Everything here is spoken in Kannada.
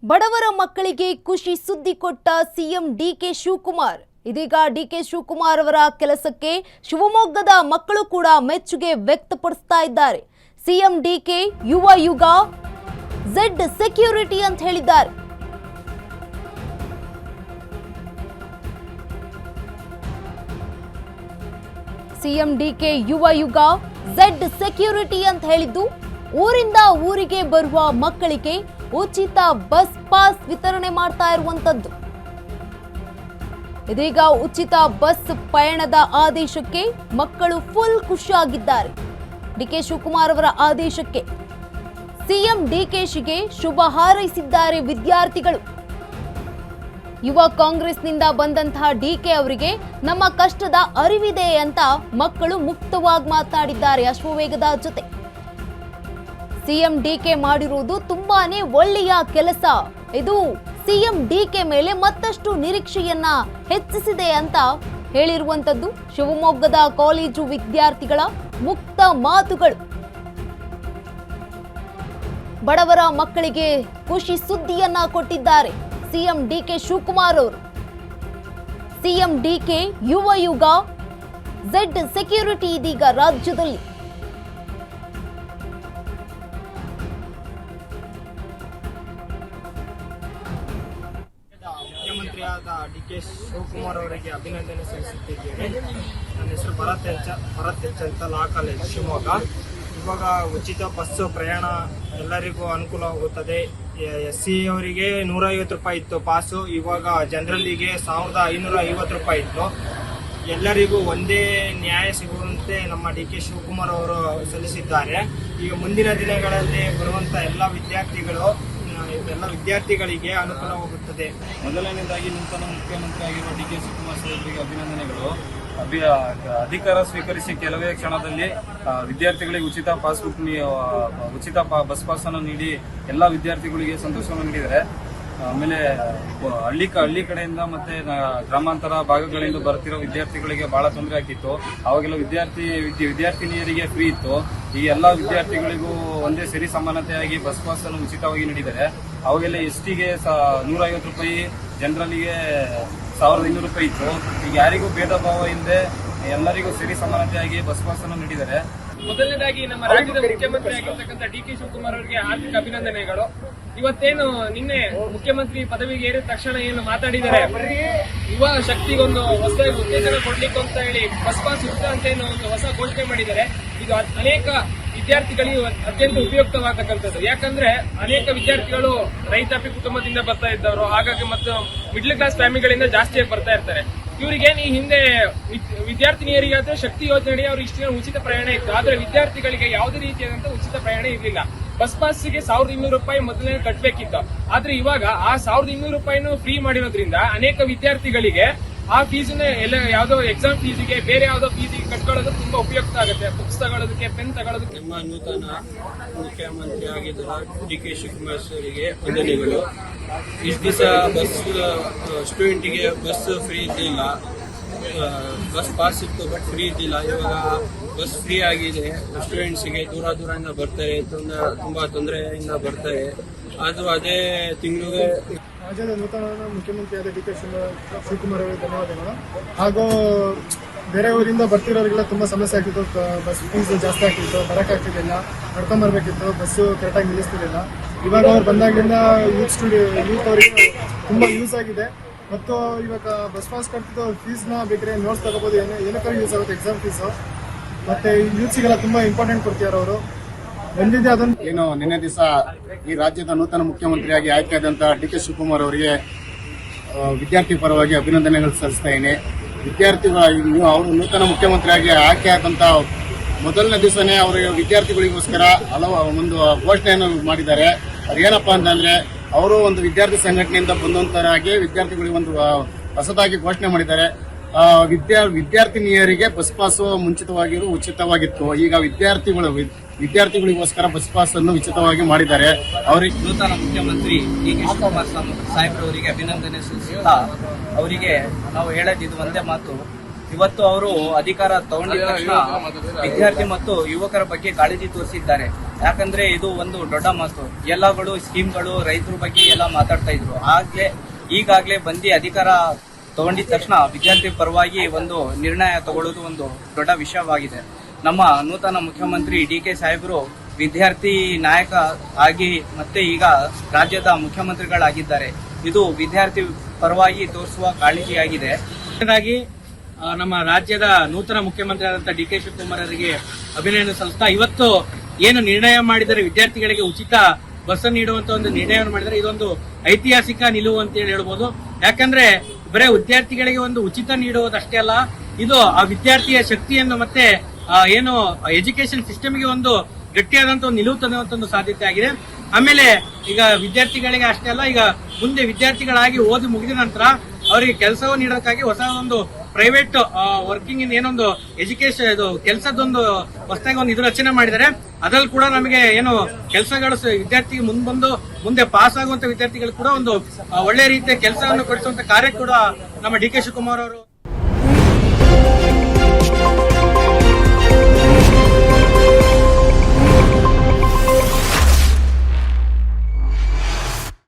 ಬಡವರ ಮಕ್ಕಳಿಗೆ ಖುಷಿ ಸುದ್ದಿ ಕೊಟ್ಟ ಸಿಎಂ ಡಿಕೆ ಶಿವಕುಮಾರ್. ಇದೀಗ ಡಿಕೆ ಶಿವಕುಮಾರ್ ಅವರ ಕೆಲಸಕ್ಕೆ ಶಿವಮೊಗ್ಗದ ಮಕ್ಕಳು ಕೂಡ ಮೆಚ್ಚುಗೆ ವ್ಯಕ್ತಪಡಿಸ್ತಾ ಇದ್ದಾರೆ. ಸಿಎಂ ಡಿಕೆ ಯುವ ಯುಗ ಝೆಡ್ ಸೆಕ್ಯೂರಿಟಿ ಅಂತ ಹೇಳಿದ್ದಾರೆ. ಸಿಎಂ ಡಿಕೆ ಯುವ ಯುಗ ಝೆಡ್ ಸೆಕ್ಯೂರಿಟಿ ಅಂತ ಹೇಳಿದ್ದು ಊರಿಂದ ಊರಿಗೆ ಬರುವ ಮಕ್ಕಳಿಗೆ ಉಚಿತ ಬಸ್ ಪಾಸ್ ವಿತರಣೆ ಮಾಡ್ತಾ ಇರುವಂತದ್ದು. ಇದೀಗ ಉಚಿತ ಬಸ್ ಪಯಣದ ಆದೇಶಕ್ಕೆ ಮಕ್ಕಳು ಫುಲ್ ಖುಷಿಯಾಗಿದ್ದಾರೆ. ಡಿಕೆ ಶಿವಕುಮಾರ್ ಅವರ ಆದೇಶಕ್ಕೆ ಸಿಎಂ ಡಿಕೆಶಿಗೆ ಶುಭ ಹಾರೈಸಿದ್ದಾರೆ ವಿದ್ಯಾರ್ಥಿಗಳು. ಯುವ ಕಾಂಗ್ರೆಸ್ನಿಂದ ಬಂದಂತಹ ಡಿಕೆ ಅವರಿಗೆ ನಮ್ಮ ಕಷ್ಟದ ಅರಿವಿದೆ ಅಂತ ಮಕ್ಕಳು ಮುಕ್ತವಾಗಿ ಮಾತನಾಡಿದ್ದಾರೆ ಅಶ್ವವೇಗದ ಜೊತೆ. ಸಿಎಂ ಡಿಕೆ ಮಾಡಿರುವುದು ತುಂಬಾನೇ ಒಳ್ಳೆಯ ಕೆಲಸ. ಇದು ಸಿಎಂ ಡಿಕೆ ಮೇಲೆ ಮತ್ತಷ್ಟು ನಿರೀಕ್ಷೆಯನ್ನ ಹೆಚ್ಚಿಸಿದೆ ಅಂತ ಹೇಳಿರುವಂತದ್ದು ಶಿವಮೊಗ್ಗದ ಕಾಲೇಜು ವಿದ್ಯಾರ್ಥಿಗಳ ಮುಕ್ತ ಮಾತುಗಳು. ಬಡವರ ಮಕ್ಕಳಿಗೆ ಖುಷಿ ಸುದ್ದಿಯನ್ನ ಕೊಟ್ಟಿದ್ದಾರೆ ಸಿಎಂ ಡಿಕೆ ಶಿವಕುಮಾರ್ ಅವರು. ಸಿಎಂ ಡಿಕೆ ಯುವ ಯುಗ ಝೆಡ್ ಸೆಕ್ಯೂರಿಟಿ ಇದೀಗ ರಾಜ್ಯದಲ್ಲಿ. ಮುಖ್ಯಮಂತ್ರಿಯಾದ ಡಿಕೆ ಶಿವಕುಮಾರ್ ಅವರಿಗೆ ಅಭಿನಂದನೆ ಸಲ್ಲಿಸುತ್ತಿದ್ದೇನೆ. ನನ್ನ ಹೆಸರು ಭರತ್ ಎಚ್ ಅಂತ ಲಾ ಕಾಲೇಜ್ ಶಿವಮೊಗ್ಗ. ಇವಾಗ ಉಚಿತ ಬಸ್ ಪ್ರಯಾಣ ಎಲ್ಲರಿಗೂ ಅನುಕೂಲವಾಗುತ್ತದೆ. SC ಅವರಿಗೆ 150 ರೂಪಾಯಿ ಇತ್ತು ಪಾಸು, ಇವಾಗ ಜನರಲ್ಲಿಗೆ 1550 ರೂಪಾಯಿ ಇತ್ತು. ಎಲ್ಲರಿಗೂ ಒಂದೇ ನ್ಯಾಯ ಸಿಗುವಂತೆ ನಮ್ಮ ಡಿಕೆ ಶಿವಕುಮಾರ್ ಅವರು ಸಲ್ಲಿಸಿದ್ದಾರೆ. ಈಗ ಮುಂದಿನ ದಿನಗಳಲ್ಲಿ ಬರುವಂತ ಎಲ್ಲ ವಿದ್ಯಾರ್ಥಿಗಳಿಗೆ ಅನುಕೂಲವಾಗುತ್ತದೆ. ಮೊದಲನೇದಾಗಿ ನೂತನ ಮುಖ್ಯಮಂತ್ರಿ ಆಗಿರುವ ಡಿಕೆ ಶಿವಕುಮಾರ್ ಅವರಿಗೆ ಅಭಿನಂದನೆಗಳು. ಅಧಿಕಾರ ಸ್ವೀಕರಿಸಿ ಕೆಲವೇ ಕ್ಷಣದಲ್ಲಿ ವಿದ್ಯಾರ್ಥಿಗಳಿಗೆ ಉಚಿತ ಬಸ್ ಪಾಸ್ ಅನ್ನು ನೀಡಿ ಎಲ್ಲ ವಿದ್ಯಾರ್ಥಿಗಳಿಗೆ ಸಂತೋಷವನ್ನು ನೀಡಿದ್ದಾರೆ. ಆಮೇಲೆ ಹಳ್ಳಿ ಕಡೆಯಿಂದ ಮತ್ತೆ ಗ್ರಾಮಾಂತರ ಭಾಗಗಳಿಂದ ಬರ್ತಿರೋ ವಿದ್ಯಾರ್ಥಿಗಳಿಗೆ ಬಹಳ ತೊಂದರೆ ಆಗ್ತಿತ್ತು. ಅವಾಗೆಲ್ಲ ವಿದ್ಯಾರ್ಥಿನಿಯರಿಗೆ ಫ್ರೀ ಇತ್ತು. ಈ ಎಲ್ಲ ವಿದ್ಯಾರ್ಥಿಗಳಿಗೂ ಒಂದೇ ಸರಿ ಸಮಾನತೆಯಾಗಿ ಬಸ್ ಪಾಸ್ ಅನ್ನು ಉಚಿತವಾಗಿ ನೀಡಿದ್ದಾರೆ. ಅವಾಗೆಲ್ಲ STಗೆ 150 ರೂಪಾಯಿ, ಜನರಲ್ಲಿಗೆ 1500 ರೂಪಾಯಿ ಇತ್ತು. ಈಗ ಯಾರಿಗೂ ಭೇದ ಭಾವ ಇಲ್ಲದೆ ಎಲ್ಲರಿಗೂ ಸರಿ ಸಮಾನತೆಯಾಗಿ ಬಸ್ ಪಾಸ್ ಅನ್ನು ನೀಡಿದ್ದಾರೆ. ಮೊದಲನೇದಾಗಿ ನಮ್ಮ ರಾಜ್ಯದ ಮುಖ್ಯಮಂತ್ರಿ ಆಗಿರ್ತಕ್ಕಂಥ ಡಿಕೆ ಶಿವಕುಮಾರ್ ಅವರಿಗೆ ಹಾರ್ದಿಕ ಅಭಿನಂದನೆಗಳು. ಇವತ್ತೇನು ನಿನ್ನೆ ಮುಖ್ಯಮಂತ್ರಿ ಪದವಿಗೆ ಏರಿದ ತಕ್ಷಣ ಏನು ಮಾತಾಡಿದ್ದಾರೆ, ಯುವ ಶಕ್ತಿಗೊಂದು ಹೊಸ ಉತ್ತೇಜನ ಕೊಡ್ಲಿಕ್ಕೆ ಅಂತ ಹೇಳಿ ಬಸ್ ಪಾಸ್ ಉಚಿತ ಅಂತ ಏನು ಒಂದು ಹೊಸ ಘೋಷಣೆ ಮಾಡಿದ್ದಾರೆ. ಇದು ಅನೇಕ ವಿದ್ಯಾರ್ಥಿಗಳಿಗೆ ಅತ್ಯಂತ ಉಪಯುಕ್ತವಾಗತಕ್ಕಂಥದ್ದು. ಯಾಕಂದ್ರೆ ಅನೇಕ ವಿದ್ಯಾರ್ಥಿಗಳು ರೈತಾಪಿ ಕುಟುಂಬದಿಂದ ಬರ್ತಾ ಇದ್ದವರು, ಹಾಗಾಗಿ ಮತ್ತು ಮಿಡ್ಲ್ ಕ್ಲಾಸ್ ಫ್ಯಾಮಿಲಿಗಳಿಂದ ಜಾಸ್ತಿಯಾಗಿ ಬರ್ತಾ ಇರ್ತಾರೆ. ಇವರಿಗೆ ಈ ಹಿಂದೆ ವಿದ್ಯಾರ್ಥಿನಿಯರಿಗಾದ್ರೆ ಶಕ್ತಿ ಯೋಜನೆ ಅವರು ಇಷ್ಟು ಉಚಿತ ಪ್ರಯಾಣ ಇತ್ತು. ಆದ್ರೆ ವಿದ್ಯಾರ್ಥಿಗಳಿಗೆ ಯಾವುದೇ ರೀತಿಯಾದಂತಹ ಉಚಿತ ಪ್ರಯಾಣ ಇರಲಿಲ್ಲ. ಬಸ್ ಪಾಸ್ಗೆ 1200 ರೂಪಾಯಿ ಮೊದಲನೇ ಕಟ್ಟಬೇಕಿತ್ತು. ಆದ್ರೆ ಇವಾಗ ಆ 1200 ರೂಪಾಯಿನೂ ಫ್ರೀ ಮಾಡಿರೋದ್ರಿಂದ ಅನೇಕ ವಿದ್ಯಾರ್ಥಿಗಳಿಗೆ ಆ ಫೀಸ್ನ ಎಲ್ಲ ಯಾವುದೋ ಎಕ್ಸಾಮ್ ಫೀಸಿಗೆ ಬೇರೆ ಯಾವುದೋ ಫೀಸಿಗೆ ಕಟ್ಕೊಳ್ಳೋದು ತುಂಬಾ ಉಪಯುಕ್ತ ಆಗುತ್ತೆ. ಬುಕ್ಸ್ ತಗೊಳ್ಳೋದಕ್ಕೆ, ಪೆನ್ ತಗೊಳ್ಳೋದಕ್ಕೆ. ನಮ್ಮ ನೂತನ ಮುಖ್ಯಮಂತ್ರಿ ಆಗಿದ್ದ ಡಿಕೆ ಶಿವಕುಮಾರ್ ಅವರಿಗೆ ವಂದನೆಗಳು. ಇಷ್ಟು ದಿವಸ ಬಸ್ ಸ್ಟೂಡೆಂಟಿಗೆ ಬಸ್ ಫ್ರೀ ಇದ್ದಿಲ್ಲ, ಬಸ್ ಪಾಸ್ ಇತ್ತು ಬಟ್ ಫ್ರೀ ಇದ್ದಿಲ್ಲ. ಇವಾಗ ಬಸ್ ಫ್ರೀ ಆಗಿದೆ. ಸ್ಟೂಡೆಂಟ್ಸಿಗೆ ದೂರದಿಂದ ಬರ್ತಾರೆ, ತುಂಬಾ ತೊಂದರೆಯಿಂದ ಬರ್ತಾರೆ. ಅದು ಅದೇ ತಿಂಗಳಿಗೆ ರಾಜ್ಯದ ನೂತನ ಮುಖ್ಯಮಂತ್ರಿಯಾದ ಡಿಕೆ ಶಿವಕುಮಾರ್ ಅವರಿಗೆ ಧನ್ಯವಾದಗಳು. ಹಾಗೂ ಬೇರೆ ಊರಿಂದ ಬರ್ತಿರೋರಿಗೆಲ್ಲ ತುಂಬಾ ಸಮಸ್ಯೆ ಆಗ್ತಿತ್ತು. ಬಸ್ ಫೀಸ್ ಜಾಸ್ತಿ ಆಗ್ತಿತ್ತು, ಬರೋಕ್ಕಾಗ್ತಿರ್ಲಿಲ್ಲ, ನಡ್ಕೊಂಡ್ಬರ್ಬೇಕಿತ್ತು, ಬಸ್ಸು ಕರೆಕ್ಟಾಗಿ ನಿಲ್ಲಿಸ್ತಿರ್ಲಿಲ್ಲ. ಇವಾಗ ಅವ್ರು ಬಂದಾಗಿಂದ ಯೂತ್ ಅವರಿಗೆ ತುಂಬಾ ಯೂಸ್ ಆಗಿದೆ. ಮತ್ತು ಇವಾಗ ಬಸ್ ಪಾಸ್ ಕಟ್ತಿದ್ದು ಫೀಸ್ನ ಬೇಕಾದ್ರೆ ನೋಟ್ಸ್ ತಗೋಬಹುದು, ಏನಕ್ಕಾದ್ರೂ ಯೂಸ್ ಆಗುತ್ತೆ, ಎಕ್ಸಾಮ್ ಫೀಸು. ಮತ್ತೆ ಯೂತ್ಸಿಗೆಲ್ಲ ತುಂಬಾ ಇಂಪಾರ್ಟೆಂಟ್ ಕೊಡ್ತಿದ್ದಾರೆ ಅವರು. ಬಂದಿದೆ ಅದನ್ನು ಏನು ನಿನ್ನೆ ದಿವಸ ಈ ರಾಜ್ಯದ ನೂತನ ಮುಖ್ಯಮಂತ್ರಿಯಾಗಿ ಆಯ್ಕೆಯಾದಂತಹ ಡಿಕೆ ಶಿವಕುಮಾರ್ ಅವರಿಗೆ ವಿದ್ಯಾರ್ಥಿ ಪರವಾಗಿ ಅಭಿನಂದನೆಗಳು ಸಲ್ಲಿಸ್ತಾ ಇದ್ದೀನಿ. ವಿದ್ಯಾರ್ಥಿಗಳು ಅವರು ನೂತನ ಮುಖ್ಯಮಂತ್ರಿಯಾಗಿ ಆಯ್ಕೆಯಾದಂತಹ ಮೊದಲನೇ ದಿವಸನೇ ಅವರು ವಿದ್ಯಾರ್ಥಿಗಳಿಗೋಸ್ಕರ ಹಲವು ಒಂದು ಘೋಷಣೆಯನ್ನು ಮಾಡಿದ್ದಾರೆ. ಅದೇನಪ್ಪ ಅಂತಂದ್ರೆ ಅವರು ಒಂದು ವಿದ್ಯಾರ್ಥಿ ಸಂಘಟನೆಯಿಂದ ಬಂದಂತರಾಗಿ ವಿದ್ಯಾರ್ಥಿಗಳಿಗೆ ಒಂದು ಹೊಸದಾಗಿ ಘೋಷಣೆ ಮಾಡಿದ್ದಾರೆ. ವಿದ್ಯಾರ್ಥಿನಿಯರಿಗೆ ಬಸ್ ಪಾಸ್ ಮುಂಚಿತವಾಗಿಯೂ ಉಚಿತವಾಗಿತ್ತು. ಈಗ ವಿದ್ಯಾರ್ಥಿಗಳಿಗೋಸ್ಕರ ಬಸ್ ಪಾಸ್ ಅನ್ನು ಉಚಿತವಾಗಿ ಮಾಡಿದ್ದಾರೆ. ಅವರಿಗೆ ನೂತನ ಮುಖ್ಯಮಂತ್ರಿ ಡಿಕೆ ಶಿವಕುಮಾರ್ ಸಾಹೇಬ್ರವರಿಗೆ ಅಭಿನಂದನೆ ಸಲ್ಲಿಸುತ್ತಾ, ಅವರಿಗೆ ನಾವು ಹೇಳೋದಿದ್ದು ಒಂದೇ ಮಾತು, ಇವತ್ತು ಅವರು ಅಧಿಕಾರ ತಗೊಂಡಿದ ತಕ್ಷಣ ವಿದ್ಯಾರ್ಥಿ ಮತ್ತು ಯುವಕರ ಬಗ್ಗೆ ಕಾಳಜಿ ತೋರಿಸಿದ್ದಾರೆ. ಯಾಕಂದ್ರೆ ಇದು ಒಂದು ದೊಡ್ಡ ಮಾತು. ಎಲ್ಲಗಳು ಸ್ಕೀಮ್ಗಳು ರೈತರ ಬಗ್ಗೆ ಎಲ್ಲ ಮಾತಾಡ್ತಾ ಇದ್ರು. ಈಗಾಗಲೇ ಬಂದು ಅಧಿಕಾರ ತಗೊಂಡಿದ ತಕ್ಷಣ ವಿದ್ಯಾರ್ಥಿ ಪರವಾಗಿ ಒಂದು ನಿರ್ಣಯ ತಗೊಳ್ಳೋದು ಒಂದು ದೊಡ್ಡ ವಿಷಯವಾಗಿದೆ. ನಮ್ಮ ನೂತನ ಮುಖ್ಯಮಂತ್ರಿ ಡಿ.ಕೆ. ಸಾಹೇಬರು ವಿದ್ಯಾರ್ಥಿ ನಾಯಕ ಆಗಿ ಮತ್ತೆ ಈಗ ರಾಜ್ಯದ ಮುಖ್ಯಮಂತ್ರಿಗಳಾಗಿದ್ದಾರೆ. ಇದು ವಿದ್ಯಾರ್ಥಿ ಪರವಾಗಿ ತೋರಿಸುವ ಕಾಳಜಿಯಾಗಿದೆ. ನಮ್ಮ ರಾಜ್ಯದ ನೂತನ ಮುಖ್ಯಮಂತ್ರಿ ಆದಂತಹ ಡಿ.ಕೆ. ಶಿವಕುಮಾರ್ ಅವರಿಗೆ ಅಭಿನಂದನೆ ಸಲ್ಲಿಸ್ತಾ, ಇವತ್ತು ಏನು ನಿರ್ಣಯ ಮಾಡಿದರೆ ವಿದ್ಯಾರ್ಥಿಗಳಿಗೆ ಉಚಿತ ಬಸ್ ನೀಡುವಂತ ಒಂದು ನಿರ್ಣಯವನ್ನು ಮಾಡಿದರೆ ಇದೊಂದು ಐತಿಹಾಸಿಕ ನಿಲುವು ಅಂತ ಹೇಳಿ ಹೇಳ್ಬೋದು. ಯಾಕಂದ್ರೆ ಬರೇ ವಿದ್ಯಾರ್ಥಿಗಳಿಗೆ ಒಂದು ಉಚಿತ ನೀಡುವುದಷ್ಟೇ ಅಲ್ಲ, ಇದು ಆ ವಿದ್ಯಾರ್ಥಿಯ ಶಕ್ತಿಯನ್ನು ಮತ್ತೆ ಏನು ಎಜುಕೇಶನ್ ಸಿಸ್ಟಮ್ಗೆ ಒಂದು ಗಟ್ಟಿಯಾದಂತ ಒಂದು ನಿಲುವು ತಂದುವಂತ ಒಂದು ಸಾಧ್ಯತೆ ಆಗಿದೆ. ಆಮೇಲೆ ಈಗ ವಿದ್ಯಾರ್ಥಿಗಳಿಗೆ ಅಷ್ಟೇ ಅಲ್ಲ, ಈಗ ಮುಂದೆ ವಿದ್ಯಾರ್ಥಿಗಳಾಗಿ ಓದಿ ಮುಗಿದ ನಂತರ ಅವರಿಗೆ ಕೆಲಸವನ್ನು ನೀಡೋದಕ್ಕಾಗಿ ಹೊಸ ಒಂದು ಪ್ರೈವೇಟ್ ವರ್ಕಿಂಗ್ ಇನ್ ಏನೊಂದು ಎಜುಕೇಶನ್ ಇದು ಕೆಲಸದೊಂದು ಹೊಸದಾಗಿ ಒಂದು ಇದು ರಚನೆ ಮಾಡಿದ್ದಾರೆ. ಅದ್ರಲ್ಲಿ ಕೂಡ ನಮಗೆ ಏನು ಕೆಲಸಗಳು ವಿದ್ಯಾರ್ಥಿಗೆ ಮುಂದೆ ಪಾಸ್ ಆಗುವಂತ ವಿದ್ಯಾರ್ಥಿಗಳು ಕೂಡ ಒಂದು ಒಳ್ಳೆ ರೀತಿಯ ಕೆಲಸವನ್ನು ಕೊಡಿಸುವಂತ ಕಾರ್ಯ ಕೂಡ ನಮ್ಮ ಡಿ.ಕೆ. ಶಿವಕುಮಾರ್ ಅವರು